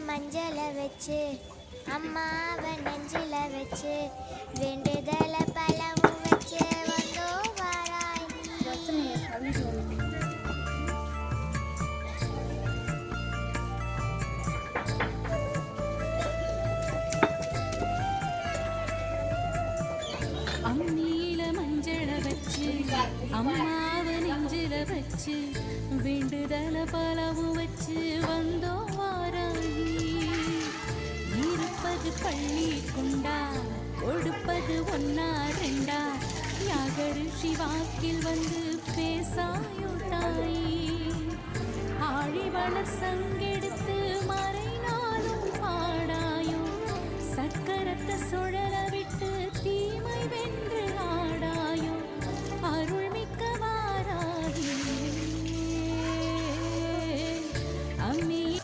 மஞ்சள வச்சு அம்மாவை நெஞ்சில வச்சு வேண்டுதல பலவும் வச்சு வந்தோ வாராய் அம்மியில மஞ்சள வச்சு அம்மாவை நெஞ்சில வச்சு வேண்டுதல பலவும் வச்சு வந்தோ வாராயி. இருப்பது பள்ளி கொண்டா கொடுப்பது ஒன்னா ரெண்டா யாகரிஷி வாக்கில் வந்து பேசாயோ தாயி. ஆழிவள சங்கிட